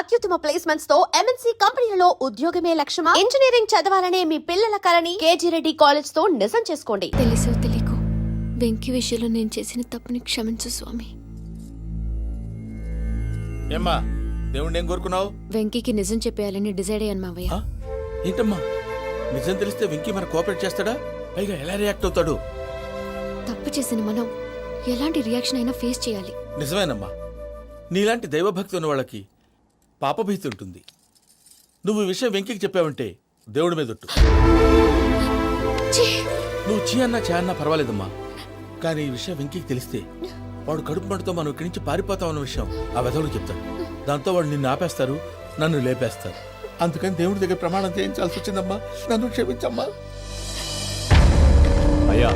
అత్యుత్తమ ప్లేస్మెంట్స్ తో ఎంఎన్సీ కంపెనీలలో ఉద్యోగమే లక్ష్యమా? ఇంజనీరింగ్ చదవాలనే మీ పిల్లల కలని కేజీ రెడ్డి కాలేజ్ తో నిజం చేసుకోండి. తెలుసో తెలియకో వెంకీ విషయంలో నేను చేసిన తప్పుని క్షమించు స్వామి. ఏమ్మా దేవుణ్ణి ఏం కోరుకున్నావు? వెంకీకి నిజం చెప్పేయాలని డిసైడ్ అయ్యాను మావయ్య. ఏంటమ్మా నిజం తెలిస్తే వెంకీ మన కోఆపరేట్ చేస్తాడా? పైగా ఎలా రియాక్ట్ అవుతాడు? తప్పు చేసిన మనం ఎలాంటి రియాక్షన్ అయినా ఫేస్ చేయాలి. నిజమేనమ్మా, నీలాంటి దైవభక్తి ఉన్న వాళ్ళకి పాపభీతి ఉంటుంది. నువ్వు ఈ విషయం వెంకీకి చెప్పావంటే దేవుడి మీద ఒట్టు. నువ్వు చీ అన్నా చే అన్నా పర్వాలేదమ్మా, కానీ ఈ విషయం వెంకీకి తెలిస్తే వాడు కడుపు మంటతో మనం ఇక్కడి నుంచి పారిపోతామన్న విషయం ఆ వెధవుడు చెప్తాడు. దాంతో వాడు నిన్ను ఆపేస్తారు, నన్ను లేపేస్తారు. అందుకని దేవుడి దగ్గర ప్రమాణం చేయించాల్సి వచ్చిందమ్మా, నన్ను క్షమించమ్మా. అయ్యా,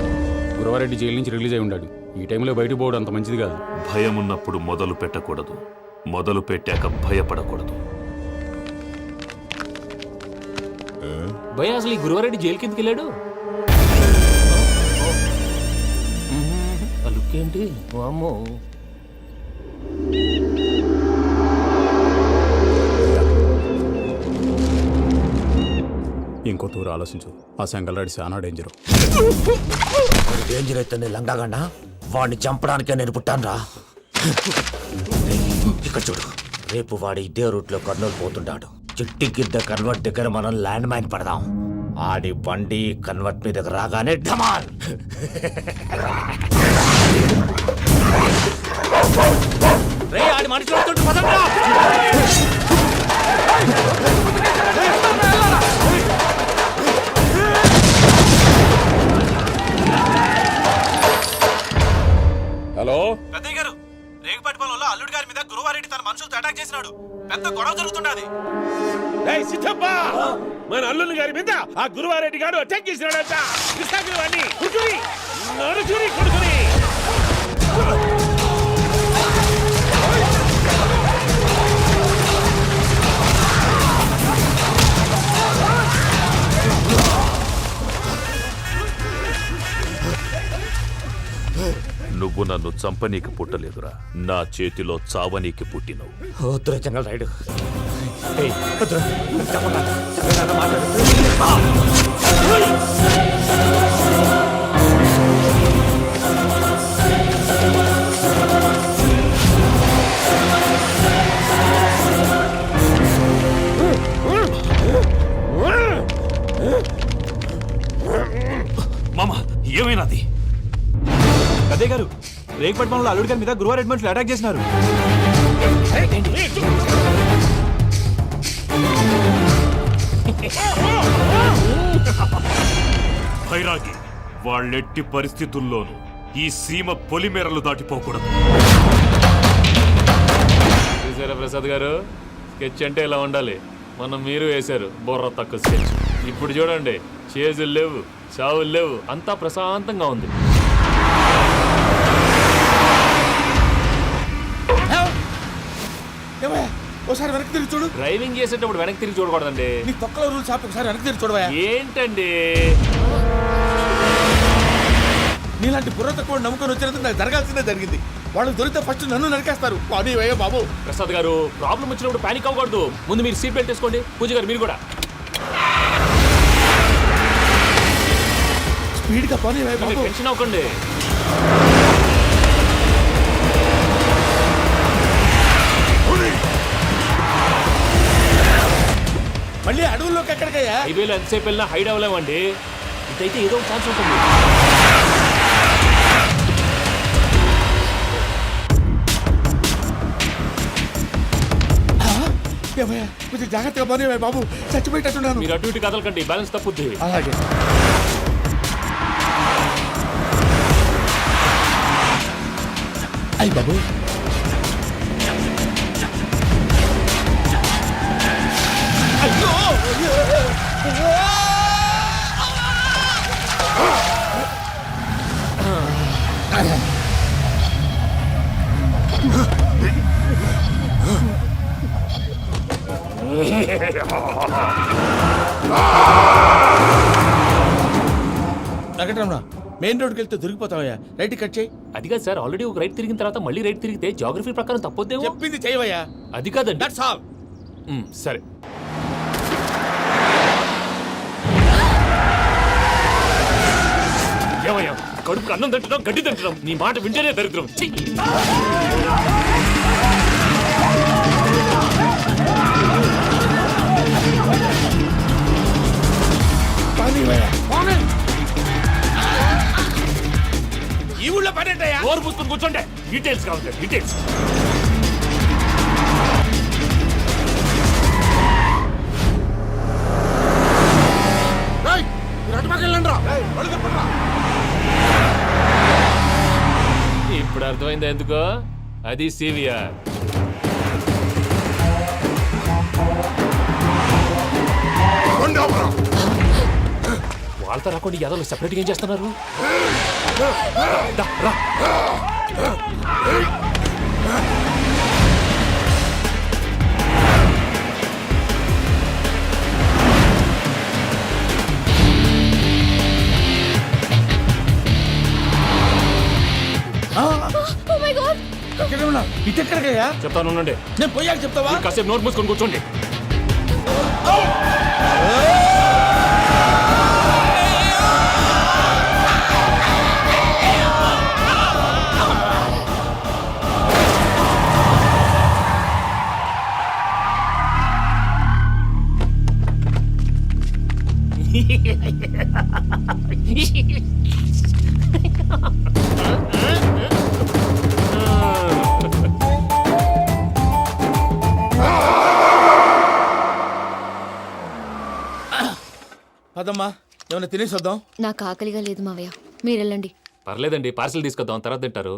గురవారెడ్డి జైలు నుంచి రిలీజ్ అయి ఉన్నాడు. ఈ టైంలో బయటకు పోవడం అంత మంచిది కాదు. భయం ఉన్నప్పుడు మొదలు పెట్టకూడదు, మొదలు పెట్టాక భయపడకూడదు. భయ అసలు ఈ గురువారెడ్డి జైలు కిందకి వెళ్ళాడు. ఆ లుక్ ఏంటి? వామ్మో. ఇంకో తూరు ఆలోచించు. ఆ సంగల్రాడి చాలా డేంజర్. డేంజర్ అయితే లంగాగండ వాడిని చంపడానికే నేను పుట్టానురా. ఇక్కడ చూడు, రేపు వాడు ఇదే రూట్ లో కర్నూలు పోతుంటాడు. చిట్టి గిద్ద కన్వర్ట్ దగ్గర మనం ల్యాండ్ మైన్ పడదాం. ఆడి బండి కన్వర్ట్ మీద రాగానే ఢమాల్. రే ఆడి మనిషి వస్తుంటే పదండ్రా. హలో పెద్దయ్య గారు, రేగుపాటి పొలంలో అల్లుడి గారి మీద గురువారెడ్డి తన మనుషులతో అటాక్ చేసినాడు. పెద్ద గొడవ జరుగుతున్నది. మన అల్లుడి గారి మీద ఆ గురువారెడ్డి గారు అటాక్ చేసినాడట. కొడుకుని నువ్వు నన్ను చంపనీకి పుట్టలేదురా, నా చేతిలో చావనీకి పుట్టినవు. వద్దురా జంగల్ రైడ్. మామ ఏమైనాది? పెద్దయ్య గారు, రేగుపాటి పొలంలో అల్లుడి గారి మీద గురువారెడ్డి మనుషులు అటాక్ చేసినారు. భైరాగి, వాళ్ళెట్టి పరిస్థితుల్లోనూ ఈ సీమ పొలిమేరలు దాటిపోకూడదు. చూసారా ప్రసాద్ గారు, స్కెచ్ అంటే ఇలా ఉండాలి. మనం మీరు వేశారు బొర్ర తక్కువ స్కెచ్. ఇప్పుడు చూడండి, చేజులు లేవు, చావులు లేవు, అంతా ప్రశాంతంగా ఉంది. ఒకసారి వెనక్కి తిరిగి చూడు. డ్రైవింగ్ చేసేటప్పుడు వెనక్కి తిరిగి చూడకూడదండి. నీ తొక్కల రూల్స్ ఆపి ఒకసారి వెనక్కి తిరిగి చూడవా. ఏంటండి నీలాంటి బుర్ర తక్కువ నమ్ముకొని వచ్చినందుకు నాకు జరగాల్సిందే జరిగింది. వాళ్ళు దొరికితే ఫస్ట్ నన్ను నరికేస్తారు. పానీ వయ్యా బాబు. ప్రసాద్ గారు, ప్రాబ్లం వచ్చినప్పుడు పానిక్ అవ్వకూడదు. ముందు మీరు సీట్ బెల్ట్ వేసుకోండి. పూజ గారు మీరు కూడా స్పీడ్గా పానీ వయ్యా బాబు. టెన్షన్ అవ్వకండి. మళ్ళీ అడవుల్లోకి ఎక్కడికయ్యా? హైవేలో ఎంతసేపు వెళ్ళినా హైడ్ అవ్వలేమండి. ఇదైతే ఏదో ఒక ఛాన్స్ ఉంటుంది. కొంచెం జాగ్రత్తగా పని బాబు, చచ్చిపోయేటట్టున్నాను. మీరు అటు ఇటు కదలకండి, బ్యాలెన్స్ తప్పుద్ది. అలాగే. అయ్యి బాబు, వెంకటరమణ, మెయిన్ రోడ్కి వెళ్తే దొరికిపోతావయ్యా. రైట్ కట్ చేయి. అది కాదు సార్, ఆల్రెడీ ఒక రైట్ తిరిగిన తర్వాత మళ్ళీ రైట్ తిరిగితే జాగ్రఫీ ప్రకారం తప్పొద్దేమో. చెప్పింది చేయవయ్యా. అది కాదండి. That's all. సరే. ఏమయ్యా, కడుపుకి అన్నం తింటున్నాం, గడ్డి తింటున్నాం, నీ మాట వింటేనే దరిద్రం. ఛీ! ఈ ఊళ్ళో పడేటయ్యా. నోరు పూసుకొని కూర్చోండి. డీటెయిల్స్ కావాలి, డీటెయిల్స్. ఇప్పుడు అర్థమైందా ఎందుకో? అది సివిఆర్. వాళ్ళతో రాకుండా యాదవ్ సెపరేట్గా ఏం చేస్తున్నారు? దా, రా. ఎక్కడ ఉన్నా? ఇటెక్కడికయ్యా? చెప్తాను ఉండండి. నేను పోయాక చెప్తావా? కాసేపు నోట్ మూసుకొని కూర్చోండి. పదమ్మా, ఏమైనా తినేసి వద్దాం. నాకు ఆకలిగా లేదు మావయ్య, మీరు వెళ్ళండి. పర్లేదండి, పార్సిల్ తీసుకొద్దాం, తర్వాత తింటారు.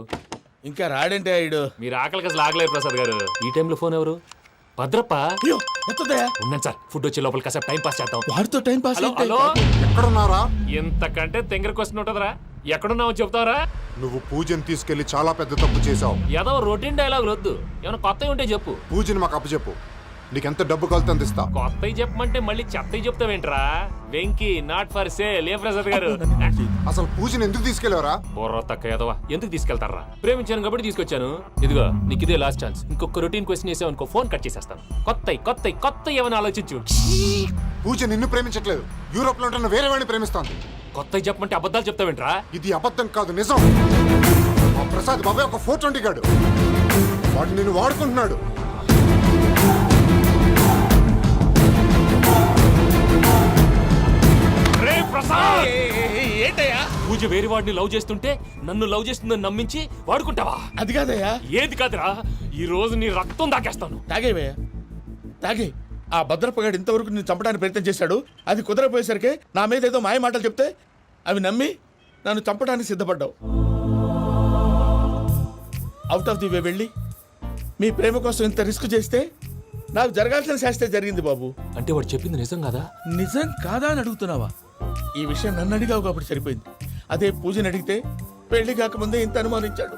ఇంకా రాడంటే ఈడు. మీరు ఆకలికి అసలు ఆగలేదు ప్రసాద్ గారు. ఈ టైంలో ఫోన్ ఎవరు? భద్రప్ప. అయ్యో ఎత్తదయ్యా. ఉన్నాను సార్, ఫుడ్ వచ్చే లోపల కాసేపు టైం పాస్ చేద్దాం. వాడితో టైం పాస్ హలో అయితే. హలో, ఎక్కడున్నారా? ఇంతకంటే తెంగర క్వశ్చన్ ఉంటుందిరా. ఎక్కడున్నావో చెప్తావరా? నువ్వు పూజని తీసుకెళ్లి చాలా పెద్ద తప్పు చేశావు. ఏదో రొటీన్ డైలాగ్ వద్దు, ఏమైనా కొత్తవి ఉంటే చెప్పు. పూజని మాకు అప్పచెప్పు, నీకెంత డబ్బు కలితే అందిస్తా. కొత్తవి చెప్పమంటే మళ్ళీ చెత్తవి చెప్తావేంట్రా? Venky not for sale. ఏ ప్రసాద్ గారు? అసలు పూజని ఎందుకు తీసుకెళ్లేవరా? బుర్ర తక్క ఏదవా, ఎందుకు తీసుకెళ్తారా? ప్రేమించాను కాబట్టి తీసుకొచ్చాను. ఇదిగో నీకు ఇదే లాస్ట్ ఛాన్స్. ఇంకొక రొటీన్ క్వశ్చన్ వేసావు అనుకో, ఫోన్ కట్ చేసేస్తాను. కొత్త ఏమైనా ఆలోచించు. పూజ నిన్ను ప్రేమించట్లేదు, యూరోప్ లో ఉంటున్న వేరే వాడిని ప్రేమిస్తోంది. కొత్తవి చెప్పమంటే అబద్ధాలు చెప్తావేంట్రా? ఇది అబద్ధం కాదు, నిజం. మా ప్రసాద్ బాబాయ్ ఒక 420 గాడు, వాడు నిన్ను వాడుకుంటున్నాడు. రే ప్రసాద్, ఏంటయ్యా? పూజ వేరే వాడిని లవ్ చేస్తుంటే నన్ను లవ్ చేస్తుందని నమ్మించి వాడుకుంటావా? అది కాదయ్యా. ఏది కాదురా, ఈ రోజు నీ రక్తం దాకేస్తాను. తాగేవయ్యా, తాగే. ఆ భద్రపగాడు ఇంతవరకు నేను చంపడానికి ప్రయత్నం చేశాడు. అది కుదరపోయేసరికి నా మీద ఏదో మాయ మాటలు చెప్తే అవి నమ్మి నన్ను చంపడానికి సిద్ధపడ్డావు. అవుట్ ఆఫ్ ది వే వెళ్ళి మీ ప్రేమ కోసం ఇంత రిస్క్ చేస్తే నాకు జరగాల్సిన శాస్త్రే జరిగింది బాబు. అంటే వాడు చెప్పింది నిజం కదా? నిజం కాదా అని అడుగుతున్నావా? ఈ విషయం నన్ను అడిగావు కాబట్టి సరిపోయింది. అదే పూజని అడిగితే పెళ్లి కాకముందే ఇంత అనుమానించాడు,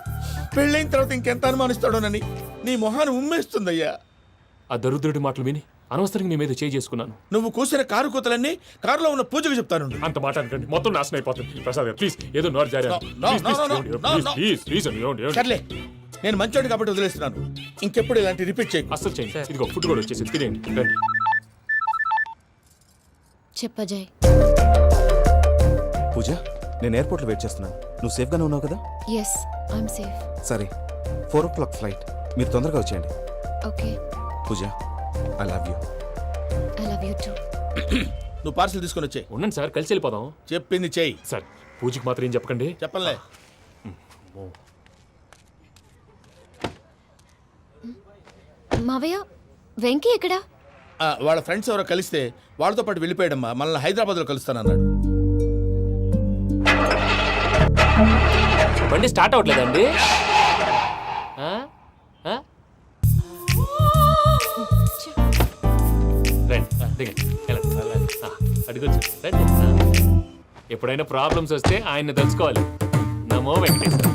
పెళ్ళైన తర్వాత ఇంకెంత అనుమానిస్తాడోనని నీ మొహాన్ని ఉమ్మేస్తుందయ్యా. ఆ దరిద్రుడి మాటలు విని అనవసరంగా నీ మీద చేయి చేసుకున్నాను. నువ్వు కూసిన కారు కూతలన్నీ కారులో ఉన్న పూజకు చెప్తాను. అంత మాట అనకండి, మొత్తం నాశనం అయిపోతుంది. ప్రసాద్ గారు ప్లీజ్, ఏదో నోరు జారీ. సర్లే, నేను మంచోడు కాబట్టి వదిలేస్తున్నాను. ఇంకెప్పుడు ఇలాంటి రిపీట్ చేయకు. అస్సలు చేయండి. ఇదిగో ఫుడ్ కూడా వచ్చేసి తినేయండి. రండి. చెప్పజాయ్. పూజ, నేను ఎయిర్పోర్ట్లో వెయిట్ చేస్తున్నాను. నువ్వు సేఫ్గానే ఉన్నావు కదా? Yes, I'm safe. సరే, 4 o'clock ఫ్లైట్. మీరు తొందరగా వచ్చేయండి. Okay. Pooja, I love you. I love you too. నువ్వు పార్సల్ తీసుకొని వచ్చే. ఉండండి సార్, కలిసి వెళ్ళిపోదాం. చెప్పింది చెయ్యి. సార్, పూజకి మాత్రం ఏం చెప్పకండి. చెప్పలే. మావయ్య, వెంకీ ఎక్కడా? వాళ్ళ ఫ్రెండ్స్ ఎవరో కలిస్తే వాళ్ళతో పాటు వెళ్ళిపోయాడమ్మా. మనల్ని హైదరాబాద్లో కలుస్తానన్నాడు. బండి స్టార్ట్ అవ్వట్లేదండి. అడిగొచ్చు రండి. ఎప్పుడైనా ప్రాబ్లమ్స్ వస్తే ఆయన్ని తెలుసుకోవాలి. నమో వెంకటేశ్వర.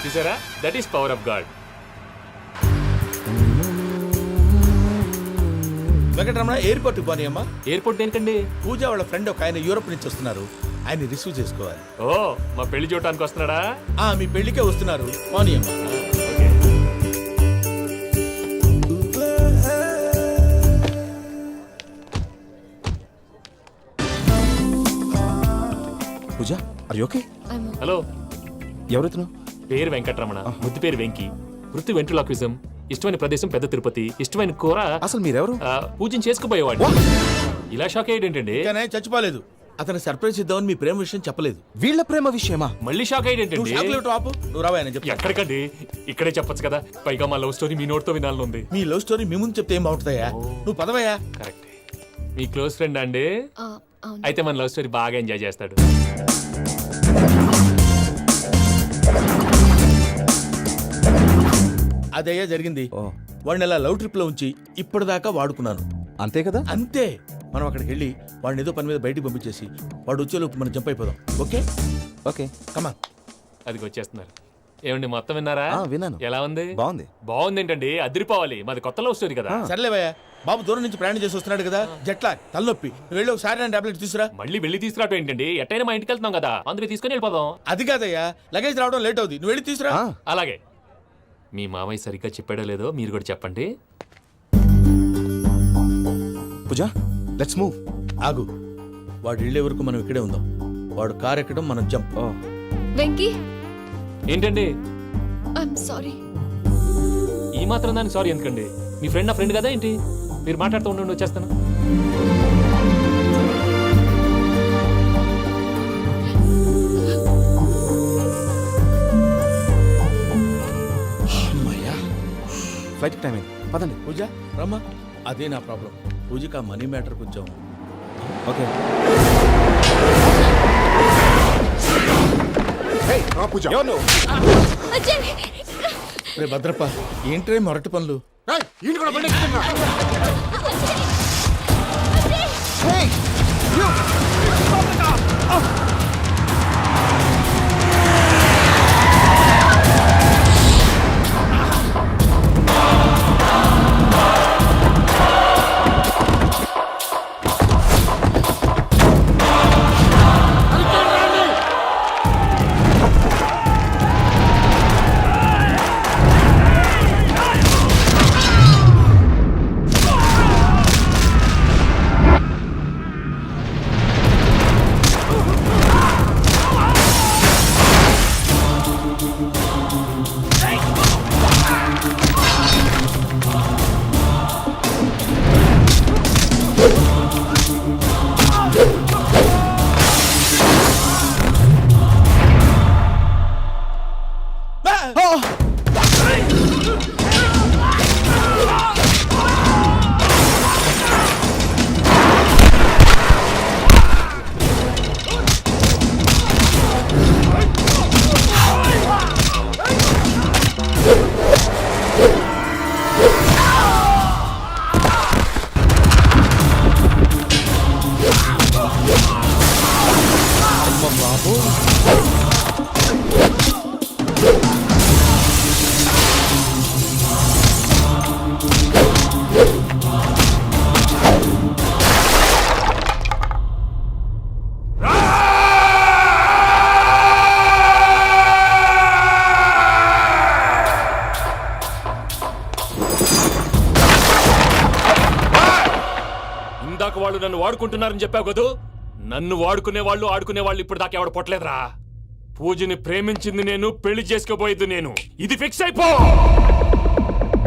చూసారా, that is power of God. Venkataramana, ఎయిర్పోర్ట్కి పోనీ అమ్మా. ఎయిర్పోర్ట్ ఏంటండి? పూజ వాళ్ళ ఫ్రెండ్ ఒక ఆయన యూరోప్ నుంచి వస్తున్నారు, ఆయన రిసీవ్ చేసుకోవాలి. ఓ, మా పెళ్లి చూడటానికి వస్తున్నాడా? మీ పెళ్లికే వస్తున్నారు, పోనీ అమ్మా. Okay. Are you okay? Hello, ఎవరైతును? పేరు వెంకటరమణ, ముద్దు పేరు వెంకి, వృత్తి వెంట్రులాక్విజం, ఇష్టమైన ప్రదేశం పెద్ద తిరుపతి, ఇష్టమైన కూర అసలు మీరెవరు? పూజన చేసుకుపోయేవాడు. ఇలా షాక్ అయ్యేటండి. కానీ చచ్చిపోలేదు. అతను సర్ప్రైజ్ ఇద్దామని మీ ప్రేమ విషయం చెప్పలేదు. వీళ్ళ ప్రేమ విషయమా? మళ్ళీ షాక్ నువ్వు అయ్యేటండి. చాక్లెట్ ఆపు, నువ్వు రావా అని చెప్పి. ఎక్కడికండి, ఇక్కడే చెప్పొచ్చు కదా. పైగా మా లవ్ స్టోరీ మీ నోట్తో వినాలని ఉంది. మీ లవ్ స్టోరీ మీ ముందు చెప్తే ఏం బాగుంటుందయ్యా? నువ్వు పదవయ్యా. కరెక్ట్. మీ క్లోజ్ ఫ్రెండ్ అండి? అవును. అయితే మన లవ్ స్టోరీ బాగా ఎంజాయ్ చేస్తాడు. అదయ్యా జరిగింది. వాడిని అలా లవ్ ట్రిప్ లో ఉంచి ఇప్పటిదాకా వాడుకున్నాను. అంతే కదా? అంతే. మనం అక్కడికి వెళ్ళి వాడిని ఏదో పని మీద బయటికి పంపించేసి వాడు వచ్చేలోపు మనం జంప్ అయిపోదాం. ఓకే ఓకే కమా. అది వచ్చేస్తున్నారు. ఏమండి మొత్తం విన్నారా? విన్నాను. ఎలా ఉంది? బాగుంది. బాగుంది ఏంటండి, అదిరిపోవాలి. మాది కొత్త లవ్ స్టోరీ కదా. సర్లేవయ్యా, బాబు దూరం నుంచి ప్రయాణం చేసి వస్తున్నాడు కదా, జట్లా తలనొప్పి. నువ్వు వెళ్ళి ఒకసారి టాబ్లెట్ తీసుకురా. మళ్ళీ వెళ్ళి తీసుకురావటం ఏంటండి? ఎట్టైనా మా ఇంటికి వెళ్తున్నాం కదా, అందుకే తీసుకొని వెళ్ళిపోదాం. అది కాదయ్యా, లగేజ్ రావడం లేట్ అవుతుంది. నువ్వు వెళ్ళి తీసుకురా. అలాగే. మీ మామయ్య సరిగ్గా చెప్పాడో లేదో మీరు కూడా చెప్పండి. పూజ, లెట్స్ మూవ్. ఆగు, వాడు వెళ్ళే వరకు మనం ఇక్కడే ఉందాం. వాడు కార్ ఎక్కడం, మనం జంప్. వెంకీ, ఏంటండి ఐఎమ్ సారీ. ఈ మాత్రం దానికి సారీ ఎందుకండి? మీ ఫ్రెండ్ నా ఫ్రెండ్ కదా ఏంటి? మీరు మాట్లాడుతూ ఉండండి, వచ్చేస్తాను. ఫ్లైట్ టైం అయింది, పదండి. పూజ రమ్మా. అదే నా ప్రాబ్లం. పూజకి ఆ మనీ మ్యాటర్ కొంచెం. ఓకే. పూజ రే భద్రప్ప, ఏంట్రే మొరటి పనులు? ఈయన కూడా బండి ఎక్కుతున్నా. ఇందాక వాళ్ళు నన్ను వాడుకుంటున్నారని చెప్పావు కదూ. నన్ను వాడుకునే వాళ్ళు ఇప్పుడు దాకా ఎవడు పొట్టలేదురా. పూజని ప్రేమించింది నేను, పెళ్లి చేసుకోబోయేది నేను. ఇది ఫిక్స్ అయిపో.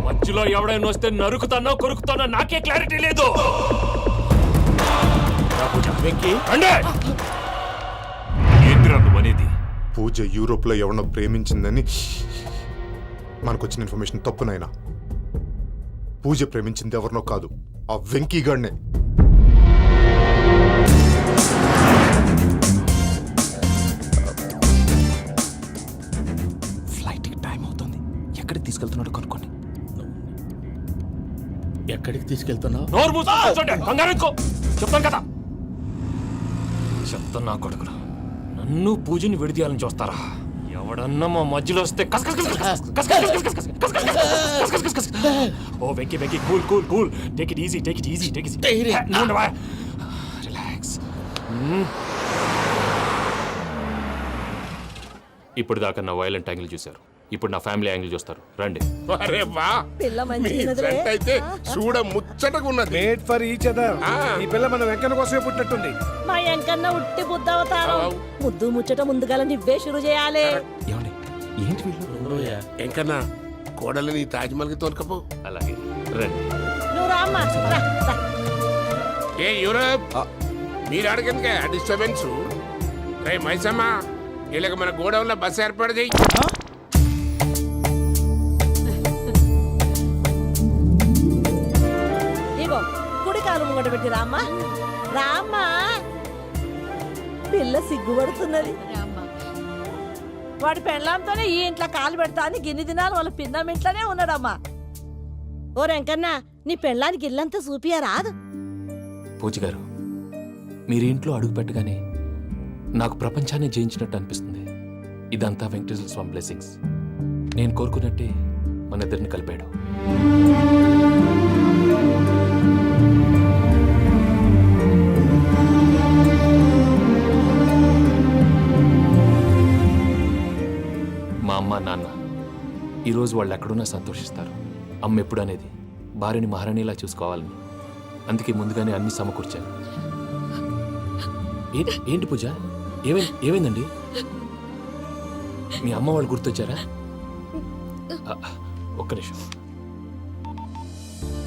మధ్యలో ఎవడైనా వస్తే నరుకుతానో కొరుకుతానో నాకే క్లారిటీ లేదు. ఏంటిరా నువ్వు అనేది? పూజ యూరోప్ లో ఎవరినో ప్రేమించిందని మనకొచ్చిన ఇన్ఫర్మేషన్ తప్పునైనా. పూజ ప్రేమించింది ఎవరినో కాదు, ఆ వెంకీ గాడినే. ఫ్లైట్ టైం అవుతుంది. ఎక్కడికి తీసుకెళ్తున్నాడో కనుక్కోండి. ఎక్కడికి తీసుకెళ్తున్నావు? నోరు మూసుకొని కూర్చోండి. కంగారు ఎందుకు? చెప్తాను కదా. చెప్తాను నా కొడుకులు. నన్ను పూజని విడిదీయాలని చూస్తారా? ఎవడన్నా మా మధ్యలో వస్తే ఓ Venky Venky, cool cool cool, take it easy, take it easy, take it easy. Relax. ఇప్పుడు దాకా నా వైలెంట్ యాంగిల్ చూశారు, ఇప్పుడు నా ఫ్యామిలీ యాంగిల్ చూస్తారు. రండి. అరే వా, మీ ఫ్రెండ్ అయితే చూడ ముచ్చ ముచ్చటగా ఉన్నది. Made for each other. ఈ పిల్ల మన వెంకన్న కోసమే పుట్టినట్టుంది. మా ఎంకన్నా ఉట్టి బుద్ధవతారం. ముద్దు ముచ్చట ముందుగాల నువ్వే షురు చేయాలి. ఏమండి ఏంటి వీళ్ళు? ఎంకన్నా కోడలిని తాజ్మహల్ కి తోలుకపో. అలాగే రండి. నువ్వు రామ్మా రా, రా. ఏ యూరప్ మీరు అడగనుక డిస్టర్బెన్స్. రే మైసమ్మ వీళ్ళకి మన గోడౌన్ లో బస్సు ఏర్పాటు చేయి. ఇగో కుడి కాలు ముంగట పెట్టి రామ్మా రామ్మా. పిల్ల సిగ్గుపడుతున్నది. వాడి పెళ్ళాంతోనే ఈ ఇంట్లో కాలు పెడతా అని గిన్ని దినాలు వాళ్ళ పిన్నం ఇంట్లోనే ఉన్నాడమ్మా. ఓ వెంకన్న నీ పెళ్ళానికి ఇల్లంతా చూపియా రాదు. పూజ గారు మీరు ఇంట్లో అడుగు పెట్టగానే నాకు ప్రపంచాన్ని జయించినట్టు అనిపిస్తుంది. ఇదంతా వెంకటేశ్వర స్వామి బ్లెస్సింగ్స్. నేను కోరుకున్నట్టే మన ఇద్దరిని కలిపాడు. మా అమ్మ నాన్న ఈరోజు వాళ్ళు ఎక్కడున్నా సంతోషిస్తారు. అమ్మ ఎప్పుడు అనేది భార్యని మహారాణిలా చూసుకోవాలని, అందుకే ముందుగానే అన్ని సమకూర్చాను. ఏంటి పూజ, ఏమైందండి? మీ అమ్మ వాళ్ళు గుర్తొచ్చారా? ఒక్క నిమిషం.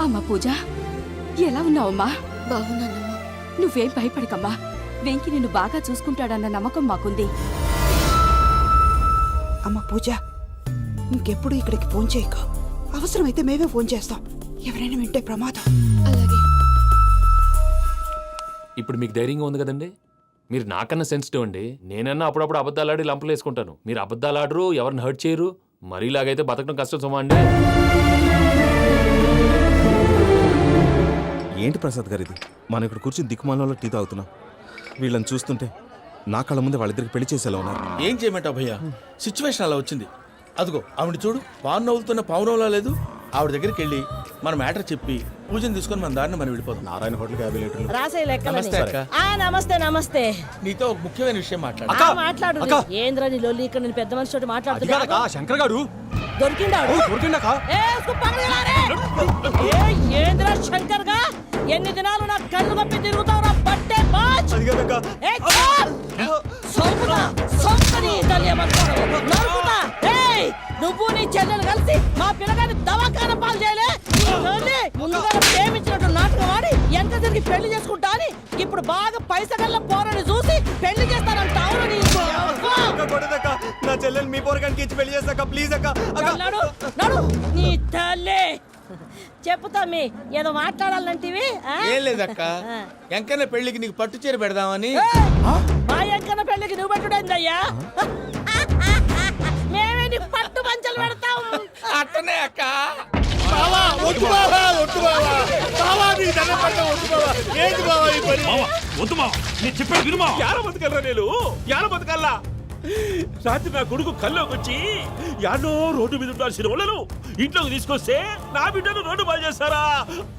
అమ్మా పూజ, ఎలా ఉన్నావమ్మా? బాగున్నానమ్మా. నువ్వేం భయపడకమ్మా. వెంకి నిన్ను బాగా చూసుకుంటాడన్న నమ్మకం మాకుంది. అమ్మ పూజ, ఇంకెప్పుడు ఇక్కడికి ఫోన్ చేయకు. అవసరమైతే మేమే ఫోన్ చేస్తాం. ఎవరైనా వింటే ప్రమాదం. అలాగే. ఇప్పుడు మీకు ధైర్యంగా ఉంది కదండి. మీరు నాకన్నా సెన్సిటివ్ అండి. నేనన్నా అప్పుడప్పుడు అబద్ధాలాడి లంపలు వేసుకుంటాను. మీరు అబద్ధాలు ఆడరు, ఎవరిని హర్ట్ చేయరు. మరీలాగైతే బతకడం కష్టం సుమా అండి. ఏంటి ప్రసాద్ గారు ఇది? మనం ఇక్కడ కూర్చుని దిక్కుమాలలో టీ తాగుతున్నాం. వీళ్ళని చూస్తుంటే నా కళ్ళ ముందే వాళ్ళిద్దరికి పెళ్లి చేసేలా ఉన్నారు. ఏం చేయమంటావు భయ్యా, సిచ్యువేషన్ అలా వచ్చింది. అదిగో ఆవిడ చూడు, పావు నవ్వుతున్న పావునవ్వులా లేదు. ఆవిడ దగ్గరికి వెళ్ళి మన మ్యాటర్ చెప్పి పూజను తీసుకొని మన దారిని మనం వెళ్ళిపోతాం. నారాయణ హోటల్కి 50 లీటర్లు. రాసే నమస్తే అక్క. నమస్తే నమస్తే. నీతో ఒక ముఖ్యమైన విషయం మాట్లాడు. మాట్లాడు. ఏంద్ర నీ లొల్లి ఇక్కడ నేను పెద్ద మనిషి తోటి మాట్లాడుతున్నా. శంకర్ గారు దొరికిండాడు. ఏంద్ర శంకర్ గా ఎన్ని దినాలు నా కళ్ళు కప్పి తిరుగుతావు నా బట్టే బాచ్. నువ్వు నీ చెల్లెలు కలిసి మా పిల్లగాని దవాఖాన పాలు చేయలే. ముందుగా ప్రేమించినట్టు నాటకం ఆడి ఎంత తిరిగి పెళ్లి చేసుకుంటా అని ఇప్పుడు బాగా పైసగల్ల పోరని చూసి పెళ్లి చేస్తానంటావు. నా చెల్లెలు మీ పోరగానికి ఇచ్చి పెళ్లి చేస్తాక ప్లీజ్ అక్క. నడు నీ తల్లి. చెప్పుతామి ఏదో మాట్లాడాలంటివి. ఏం లేదక్క, ఎంకన్న పెళ్లికి నీకు పట్టు చీర పెడదామని. మా ఎంకన్న పెళ్లికి నువ్వు పెట్టుడేందయ్యా? మేమే నీ పట్టు పంచలు పెడతాం. అట్టనే అక్క. రాత్రి నా కొడుకు కల్లోకి వచ్చి యాడో రోడ్డు మీద ఉండాల్సిన వాళ్ళను ఇంట్లోకి తీసుకొస్తే నా బిడ్డను రోడ్డు పాలు చేస్తారా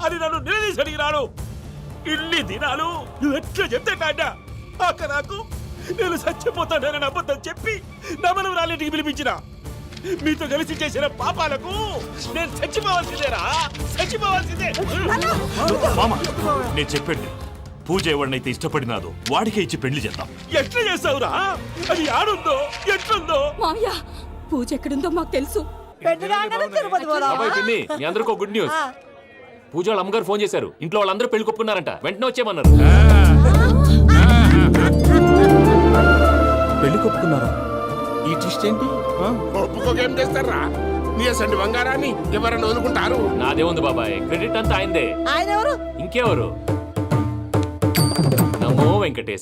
అని నన్ను నిలదీసి అడిగినాడు. ఇన్ని దినాలు నువ్వు ఎట్లా చెప్తే కాట అక్క నాకు నేను చచ్చిపోతానని అబద్ధం చెప్పి నమ్మనం రాలేటికి పిలిపించిన. మీతో కలిసి చేసిన పాపాలకు నేను చచ్చిపోవాల్సిందేరా, చచ్చిపోవాల్సిందే. మామ నేను చెప్పండి, పూజ ఎవరినైతే ఇష్టపడినాదో వాడికే ఇచ్చి పెళ్లి చేద్దాం. ఎట్లా చేస్తావురా? అది ఆడుందో ఎట్లుందో. మామయ్య, పూజ ఎక్కడుందో మాకు తెలుసు. తిరుపతి బాబాయ్ పిన్ని, మీ అందరికీ గుడ్ న్యూస్. పూజ వాళ్ళ అమ్మగారు ఫోన్ చేశారు. ఇంట్లో వాళ్ళందరూ పెళ్లి కొప్పుకున్నారంట. వెంటనే వచ్చేయమన్నారు. పెళ్లి కొప్పుకున్నారా? ఈ ట్విస్ట్ ఏంటి? ఒప్పుకోకేం చేస్తారా? నీ అసంటి బంగారాన్ని ఎవరైనా వదులుకుంటారు? నాదేముంది బాబాయ్, క్రెడిట్ అంతా ఆయనదే. ఆయన ఎవరు? ఇంకెవరు? నమో వెంకటేశ.